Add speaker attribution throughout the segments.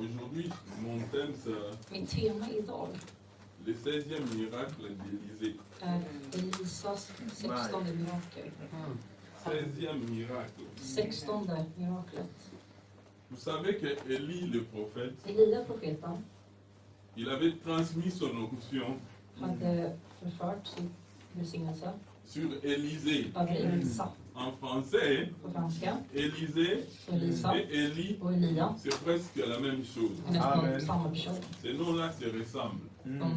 Speaker 1: Aujourd'hui, mon thème, c'est
Speaker 2: Mitt tema idag
Speaker 1: le 16e miracle d'Élysée.
Speaker 2: är Elisas 16:e mirakel.
Speaker 1: 16e miracle.
Speaker 2: 16:e miraklet.
Speaker 1: Vous savez que Élie, le prophète,
Speaker 2: Elia profeten
Speaker 1: il avait transmis son onction
Speaker 2: hade förfört sin välsignelse
Speaker 1: sur Élysée.
Speaker 2: över Elisa
Speaker 1: En français,
Speaker 2: på franska.
Speaker 1: Élysée
Speaker 2: Så Elisa
Speaker 1: et Élie,
Speaker 2: och Elia
Speaker 1: c'est presque la même chose.
Speaker 2: är nästan samma person.
Speaker 1: Ces noms-là se ressemblent.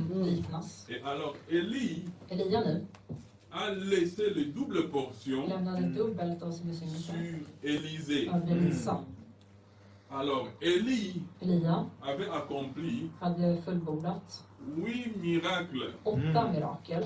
Speaker 2: De liknas.
Speaker 1: Et alors, Élie
Speaker 2: Elia nu
Speaker 1: a laissé les doubles portions
Speaker 2: lämnade dubbelt av sin välsignelse
Speaker 1: sur Élysée.
Speaker 2: över Elisa.
Speaker 1: Alors, Élie
Speaker 2: Elia
Speaker 1: avait accompli
Speaker 2: hade fullbordat
Speaker 1: 8 miracles.
Speaker 2: 8 mirakel.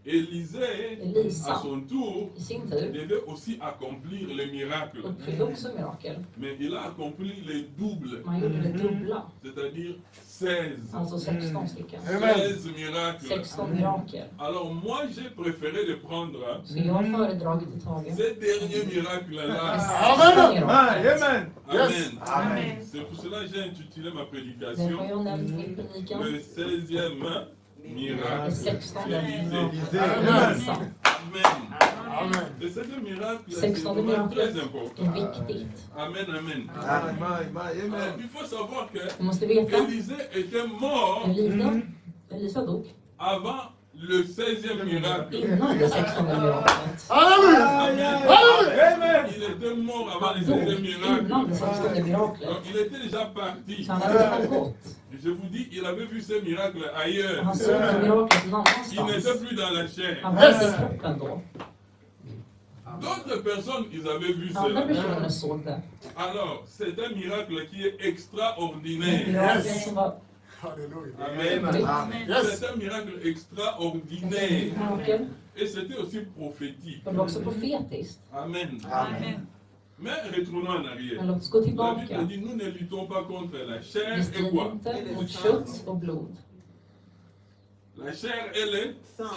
Speaker 1: Élisée, à
Speaker 2: Elisa
Speaker 1: son tour,
Speaker 2: i sin tur
Speaker 1: devait aussi accomplir les miracles.
Speaker 2: uppfyllde också mirakel.
Speaker 1: Mais il a accompli les doubles,
Speaker 2: Man gjorde det dubbla,
Speaker 1: c'est-à-dire 16.
Speaker 2: alltså 16 stycken.
Speaker 1: 16 miracles.
Speaker 2: 16 mirakel.
Speaker 1: Alors moi, j'ai préféré de prendre
Speaker 2: Så jag har föredragit i taget
Speaker 1: ces derniers miracles-là.
Speaker 2: 16 mirakel.
Speaker 3: Amen.
Speaker 1: Amen.
Speaker 3: Amen.
Speaker 1: C'est pour cela que j'ai intitulé ma
Speaker 2: Därför har
Speaker 1: prédication
Speaker 2: jag nämnt min predikan
Speaker 1: le 16e
Speaker 2: det
Speaker 1: miracle
Speaker 2: 16:e
Speaker 1: d'Élysée.
Speaker 2: Elisa.
Speaker 1: Amen. Le 16e miracle, c'est
Speaker 2: 16:e
Speaker 1: vraiment très
Speaker 2: mirakel
Speaker 1: important.
Speaker 2: är viktigt.
Speaker 1: Amen, amen.
Speaker 3: Amen.
Speaker 1: Alors, il faut savoir que
Speaker 2: Du måste veta,
Speaker 1: Élisée était mort
Speaker 2: Elisa dog
Speaker 1: avant le 16e miracle.
Speaker 2: innan det 16:e miraklet.
Speaker 1: Amen. Il était mort avant le 16e miracle.
Speaker 2: Innan det 16:e miraklet.
Speaker 1: Donc, il était déjà parti.
Speaker 2: Så han hade redan gått.
Speaker 1: Je vous dis, il avait vu ces miracles ailleurs.
Speaker 2: Han såg det miraklet någon
Speaker 1: Il n'était
Speaker 2: annanstans.
Speaker 1: plus dans la chair.
Speaker 2: Han var inte i kroppen då.
Speaker 1: D'autres personnes, ils avaient vu
Speaker 2: Andra
Speaker 1: cela.
Speaker 2: personer såg det.
Speaker 1: Alors, c'est un miracle qui est
Speaker 2: Men
Speaker 1: extraordinaire.
Speaker 2: miraklet som var
Speaker 1: Amen. C'est un miracle extraordinaire.
Speaker 2: mirakel,
Speaker 1: Et c'était aussi prophétique.
Speaker 2: och det var också profetiskt.
Speaker 1: Amen. Mais retournons en arrière.
Speaker 2: Men låt oss gå
Speaker 1: La
Speaker 2: tillbaka.
Speaker 1: Bible dit, nous ne luttons pas contre la chair
Speaker 2: Vi
Speaker 1: et
Speaker 2: strider
Speaker 1: quoi?
Speaker 2: inte mot kött och blod.
Speaker 1: La chair, elle est...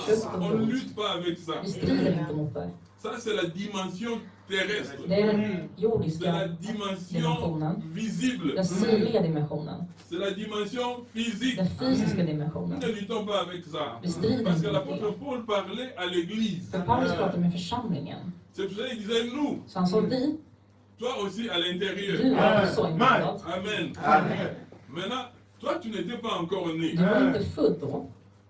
Speaker 2: Kött och
Speaker 1: On ne
Speaker 2: blod.
Speaker 1: lutte pas avec ça.
Speaker 2: Vi strider inte mot det.
Speaker 1: Ça, c'est la dimension terrestre.
Speaker 2: Det är den
Speaker 1: C'est la
Speaker 2: jordiska
Speaker 1: dimension
Speaker 2: dimensionen.
Speaker 1: visible.
Speaker 2: Den synliga dimensionen.
Speaker 1: C'est la dimension physique.
Speaker 2: Den fysiska
Speaker 1: Nous
Speaker 2: dimensionen.
Speaker 1: ne luttons pas avec ça.
Speaker 2: Vi strider
Speaker 1: Parce que
Speaker 2: inte mot
Speaker 1: l'apôtre
Speaker 2: det.
Speaker 1: Paul parlait à l'église.
Speaker 2: För Paulus pratar med församlingen.
Speaker 1: C'est pour ça qu'il disait nous,
Speaker 2: Så han sa vi,
Speaker 1: toi aussi à
Speaker 2: du
Speaker 1: l'intérieur.
Speaker 2: är också inblandad.
Speaker 1: Amen. Maintenant, toi tu n'étais pas encore né.
Speaker 2: Du var inte född då.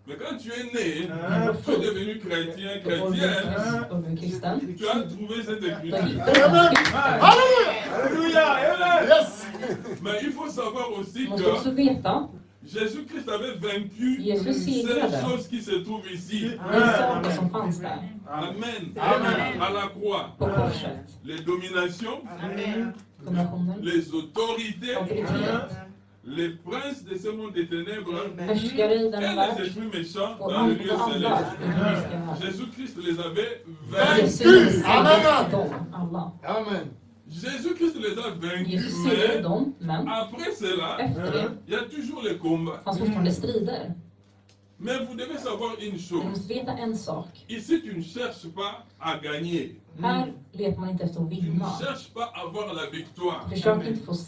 Speaker 1: Mais quand tu es né,
Speaker 2: När du
Speaker 1: tu es
Speaker 2: var född,
Speaker 1: devenu chrétien,
Speaker 2: då var du
Speaker 1: chrétienne.
Speaker 2: kristen.
Speaker 1: Tu as trouvé cette
Speaker 2: Då
Speaker 1: écriture.
Speaker 2: hittade du den skriften.
Speaker 1: Mais il faut savoir aussi
Speaker 2: Du måste också
Speaker 1: que
Speaker 2: veta,
Speaker 1: Jésus-Christ avait vaincu
Speaker 2: Jesus
Speaker 1: ces
Speaker 2: segrade
Speaker 1: choses qui se trouvent ici.
Speaker 2: de saker som fanns där
Speaker 1: Amen. À la croix.
Speaker 2: på korset.
Speaker 1: Les dominations,
Speaker 2: Dominationen,
Speaker 1: les autorités,
Speaker 2: auktoritet,
Speaker 1: les princes de ce monde des ténèbres
Speaker 2: härskare i
Speaker 1: et
Speaker 2: denna
Speaker 1: les
Speaker 2: värld
Speaker 1: esprits méchants
Speaker 2: och
Speaker 1: dans le lieu
Speaker 2: andra
Speaker 1: céleste.
Speaker 2: i himmelska världen.
Speaker 1: Jésus-Christ les avait
Speaker 2: Jesus
Speaker 1: vaincus.
Speaker 2: segrade dem alla.
Speaker 1: Jésus-Christ les a vaincus.
Speaker 2: Jesus segrade
Speaker 1: Mais
Speaker 2: dem, men
Speaker 1: après cela,
Speaker 2: efter det
Speaker 1: il y a toujours les combats.
Speaker 2: fanns fortfarande strider.
Speaker 1: Mais vous devez savoir une
Speaker 2: Du
Speaker 1: chose.
Speaker 2: måste veta en sak.
Speaker 1: Ici, tu ne cherches pas à gagner.
Speaker 2: Här letar man inte efter att
Speaker 1: Tu ne
Speaker 2: vinna.
Speaker 1: cherches pas à avoir la victoire.
Speaker 2: Försök inte få
Speaker 1: Parce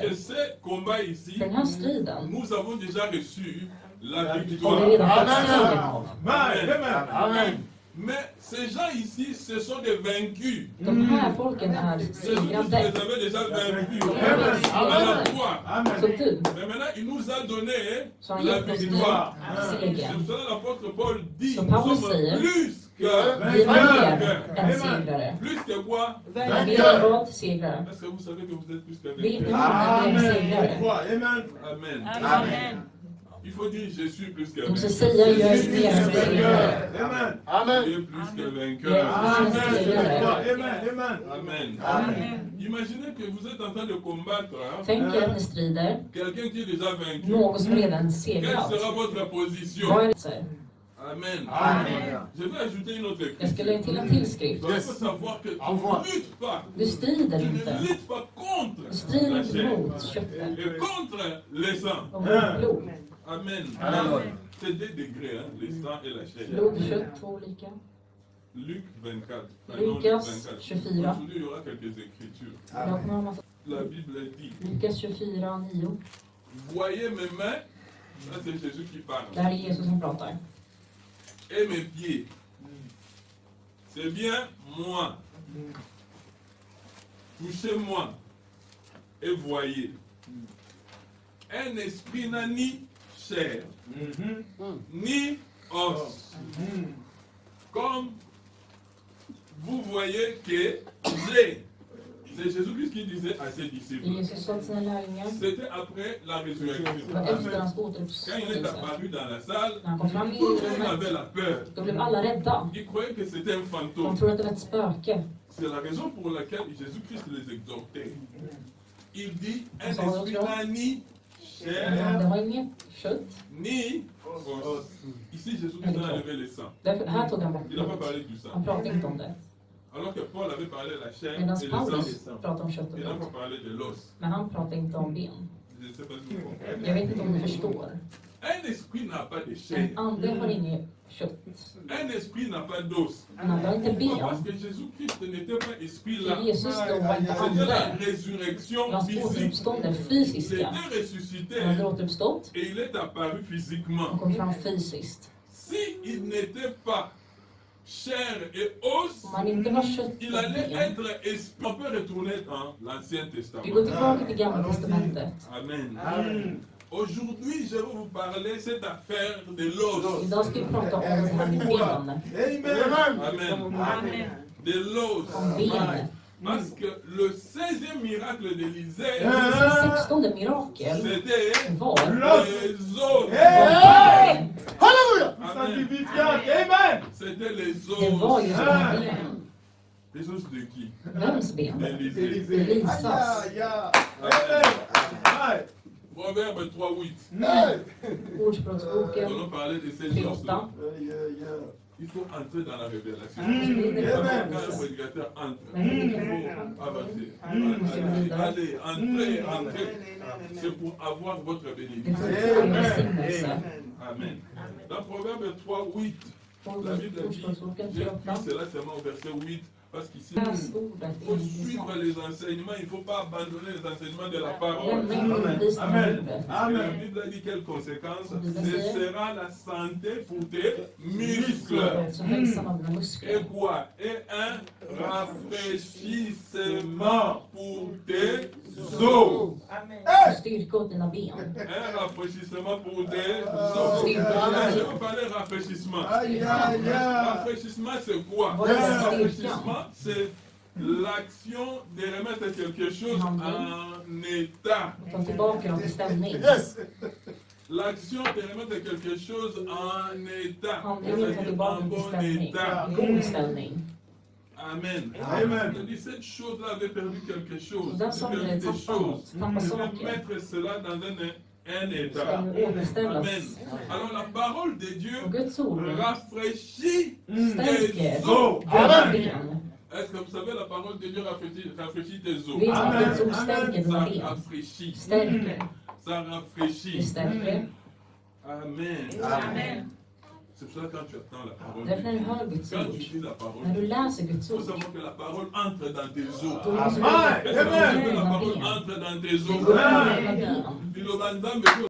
Speaker 1: que
Speaker 2: seger.
Speaker 1: ces combats ici,
Speaker 2: Den här striden
Speaker 1: nous avons déjà reçu la
Speaker 2: har vi
Speaker 1: victoire.
Speaker 2: redan fått segern av.
Speaker 1: Amen. Mais ces gens ici, ce sont des vaincus.
Speaker 2: De här folken är
Speaker 1: Jésus-Christ les
Speaker 2: segrade.
Speaker 1: avait déjà vaincus. À la croix.
Speaker 2: Så du,
Speaker 1: Mais maintenant, il nous a donné
Speaker 2: så har
Speaker 1: la
Speaker 2: han gett oss
Speaker 1: victoire.
Speaker 2: den
Speaker 1: C'est
Speaker 2: segern.
Speaker 1: pour cela l'apôtre Paul dit,
Speaker 2: Så
Speaker 1: nous
Speaker 2: Paulus
Speaker 1: sommes
Speaker 2: säger,
Speaker 1: plus
Speaker 2: Vi är
Speaker 1: que
Speaker 2: mer
Speaker 1: vainqueurs.
Speaker 2: än segrare.
Speaker 1: Plus que quoi?
Speaker 2: Vi är vad segrare.
Speaker 1: Est-ce que vous savez que vous êtes plus que
Speaker 2: Vet ni
Speaker 1: vainqueurs?
Speaker 2: vad ni är segrare?
Speaker 1: Amen. Il faut dire, je suis plus que
Speaker 2: Du måste
Speaker 1: vainqueur.
Speaker 2: säga jag är mer än segrare.
Speaker 1: Je suis plus que vainqueur. Amen. Imaginez que vous êtes en train de combattre
Speaker 2: Tänk er att ni strider.
Speaker 1: quelqu'un qui est déjà vaincu.
Speaker 2: Någon som redan
Speaker 1: Quelle
Speaker 2: segrat.
Speaker 1: sera votre position?
Speaker 2: Vad är det? Säger?
Speaker 1: Amen. Je vais ajouter une autre
Speaker 2: Jag ska
Speaker 1: écriture.
Speaker 2: lägga till en till skrift.
Speaker 1: Donc, il faut savoir que tu ne luttes pas.
Speaker 2: Du strider
Speaker 1: Tu
Speaker 2: inte.
Speaker 1: ne luttes pas contre
Speaker 2: Du strider
Speaker 1: la
Speaker 2: inte
Speaker 1: chair
Speaker 2: mot köttet
Speaker 1: et contre les sangs.
Speaker 2: och mot blod.
Speaker 1: Amen. C'est deux degrés, hein, les sangs et la chair.
Speaker 2: Blod och kött, två olika.
Speaker 1: Luc 24.
Speaker 2: Lucas 24.
Speaker 1: Aujourd'hui, il y aura quelques écritures.
Speaker 2: Jag kommer ha massa.
Speaker 1: La Bible dit,
Speaker 2: Lukas 24, 9.
Speaker 1: voyez mes mains, ça c'est Jésus qui parle,
Speaker 2: Det här är Jesus som pratar.
Speaker 1: et mes pieds. C'est bien moi. Touchez-moi et voyez. Un esprit n'a ni chair, ni os. Comme vous voyez que j'ai. C'est Jésus-Christ qui disait à ses disciples.
Speaker 2: Jesus sa till sina lärjungar.
Speaker 1: C'était après la résurrection.
Speaker 2: Det var efter hans
Speaker 1: Quand il est
Speaker 2: återuppståndelse.
Speaker 1: apparu dans la salle,
Speaker 2: När han kom fram i
Speaker 1: tout le monde avait
Speaker 2: rummet,
Speaker 1: la peur.
Speaker 2: då blev alla rädda.
Speaker 1: Ils croyaient que c'était un
Speaker 2: De
Speaker 1: fantôme.
Speaker 2: trodde att det var ett spöke.
Speaker 1: C'est la raison pour laquelle Jésus-Christ les exhortait. Il dit, un
Speaker 2: Ça va
Speaker 1: esprit
Speaker 2: autre
Speaker 1: n'a ni
Speaker 2: Men
Speaker 1: chair,
Speaker 2: det har inget kött.
Speaker 1: ni os. Ici, Jésus-Christ a enlevé le sang.
Speaker 2: Därför, här tog han bort
Speaker 1: Il n'a pas
Speaker 2: blod.
Speaker 1: parlé du sang.
Speaker 2: Han pratade inte om det.
Speaker 1: Alors que Paul avait parlé de la chair et
Speaker 2: Medan
Speaker 1: le
Speaker 2: Paulus
Speaker 1: sang.
Speaker 2: pratade om kött och
Speaker 1: Il n'a
Speaker 2: blod.
Speaker 1: pas parlé de l'os.
Speaker 2: Men han pratade inte om ben.
Speaker 1: Je ne sais pas si vous comprenez.
Speaker 2: Jag vet inte om ni förstår.
Speaker 1: Un esprit n'a pas de
Speaker 2: En
Speaker 1: chair.
Speaker 2: ande har inget kött.
Speaker 1: Un esprit n'a pas d'os.
Speaker 2: En ande har inte
Speaker 1: Pourquoi? Parce
Speaker 2: ben.
Speaker 1: que Jésus-Christ n'était pas esprit là.
Speaker 2: För Jesus då var inte
Speaker 1: C'était la
Speaker 2: ande.
Speaker 1: résurrection
Speaker 2: Hans
Speaker 1: physique.
Speaker 2: återuppstånd är
Speaker 1: Il
Speaker 2: fysiska.
Speaker 1: était ressuscité
Speaker 2: Han hade återuppstått
Speaker 1: et il est apparu
Speaker 2: och
Speaker 1: physiquement.
Speaker 2: kom fram fysiskt.
Speaker 1: Si il n'était pas chair et os,
Speaker 2: Om han inte var kött
Speaker 1: il
Speaker 2: och
Speaker 1: allait
Speaker 2: ben.
Speaker 1: être esprit. On peut retourner dans l'Ancien
Speaker 2: Vi går
Speaker 1: Testament.
Speaker 2: tillbaka till Gamla Testamentet.
Speaker 1: Amen. Aujourd'hui, je vais vous parler de cette affaire de l'os.
Speaker 2: Idag ska vi prata om det här med benen.
Speaker 1: Amen. De l'os.
Speaker 2: Om benen.
Speaker 1: Parce que le 16e miracle d'Élisée,
Speaker 2: Det 16:e mirakel
Speaker 1: c'était
Speaker 2: var
Speaker 1: les os.
Speaker 2: benen.
Speaker 3: Halleluja!
Speaker 1: Amen.
Speaker 3: Amen!
Speaker 1: C'était les
Speaker 2: Det var
Speaker 1: os.
Speaker 2: ju sådana ben.
Speaker 1: Les os de qui?
Speaker 2: Vems ben?
Speaker 1: D'Élisée.
Speaker 2: Elisas.
Speaker 3: Ja. Amen!
Speaker 1: Proverbe 3:8.
Speaker 3: Nej!
Speaker 1: Nous
Speaker 2: Ordspråksboken
Speaker 1: allons parler de ces os.
Speaker 2: 28.
Speaker 1: Il faut entrer dans la révélation.
Speaker 3: Amen.
Speaker 1: Quand le prédicateur entre,
Speaker 2: Men
Speaker 1: il
Speaker 2: det
Speaker 1: faut avancer. Allez, entrez, entrez. C'est pour avoir votre bénédiction.
Speaker 2: får en välsignelse.
Speaker 1: Amen. Dans Proverbe 3:8, la Bible dit,
Speaker 2: Ordspråksboken
Speaker 1: j'ai
Speaker 2: 28.
Speaker 1: pris cela seulement au verset 8, parce qu'ici,
Speaker 2: Läs ordet
Speaker 1: il faut
Speaker 2: i
Speaker 1: suivre les enseignements, il ne faut pas abandonner les enseignements de la parole.
Speaker 2: Lämna inte undervisningen av
Speaker 3: Amen.
Speaker 2: ordet.
Speaker 1: La
Speaker 3: Amen!
Speaker 1: Bible a dit quelles conséquences?
Speaker 2: Bible
Speaker 1: Ce
Speaker 2: dit-
Speaker 1: sera la santé pour tes muscles.
Speaker 2: Så hälsan av dina
Speaker 1: Et
Speaker 2: muskler.
Speaker 1: quoi? Et un rafraîchissement pour tes os.
Speaker 2: Och styrka åt dina ben.
Speaker 1: Un rafraîchissement pour tes os.
Speaker 2: Styrka.
Speaker 1: Je vais parler de rafraîchissement.
Speaker 3: Aïe, aïe, aïe!
Speaker 1: Rafraîchissement, c'est quoi?
Speaker 2: Voilà,
Speaker 1: Le
Speaker 2: c'est
Speaker 1: rafraîchissement, c'est l'action de remettre quelque chose en état.
Speaker 2: Ta tillbaka dem till ställning.
Speaker 3: Yes!
Speaker 1: L'action de remettre quelque chose en état.
Speaker 2: Handlingen ta
Speaker 1: C'est-à-dire
Speaker 2: tillbaka
Speaker 1: en
Speaker 2: dem till
Speaker 1: bon
Speaker 2: ställning.
Speaker 1: état.
Speaker 2: God ställning.
Speaker 1: Amen.
Speaker 3: Amen.
Speaker 1: Je dis, cette chose-là avait perdu quelque chose.
Speaker 2: Och den
Speaker 1: Elle
Speaker 2: som
Speaker 1: avait perdu des
Speaker 2: tappat
Speaker 1: choses.
Speaker 2: något, tappat
Speaker 1: Je vais
Speaker 2: saker.
Speaker 1: mettre cela dans un état.
Speaker 2: Ska ju återställas.
Speaker 1: Amen. Alors la parole de Dieu
Speaker 2: Och Guds ord
Speaker 1: rafraîchit
Speaker 2: stärker
Speaker 1: tes os.
Speaker 2: dina ben.
Speaker 1: Est-ce que vous savez la parole de Dieu rafraîchit tes os?
Speaker 2: Vet ni att
Speaker 3: Amen.
Speaker 2: Guds ord stärker
Speaker 1: Ça
Speaker 2: dina ben?
Speaker 1: rafraîchit.
Speaker 2: Stärker.
Speaker 1: Ça
Speaker 2: Det
Speaker 1: rafraîchit.
Speaker 2: stärker.
Speaker 1: Amen.
Speaker 3: Amen.
Speaker 1: C'est pour ça que quand tu attends la parole
Speaker 2: Därför
Speaker 1: de
Speaker 2: när du
Speaker 1: Dieu,
Speaker 2: hör Guds
Speaker 1: quand
Speaker 2: ord,
Speaker 1: tu lis la parole
Speaker 2: när
Speaker 1: de
Speaker 2: du
Speaker 1: Dieu,
Speaker 2: läser Guds
Speaker 1: il faut
Speaker 2: ord,
Speaker 1: savoir que la parole entre dans tes os.
Speaker 2: då måste du
Speaker 3: Amen.
Speaker 1: Est-ce que vous savez que la
Speaker 2: dina
Speaker 1: parole
Speaker 2: ben.
Speaker 1: entre dans tes
Speaker 2: Det
Speaker 1: os?
Speaker 2: går in i dina ben.
Speaker 1: Puis le bandam,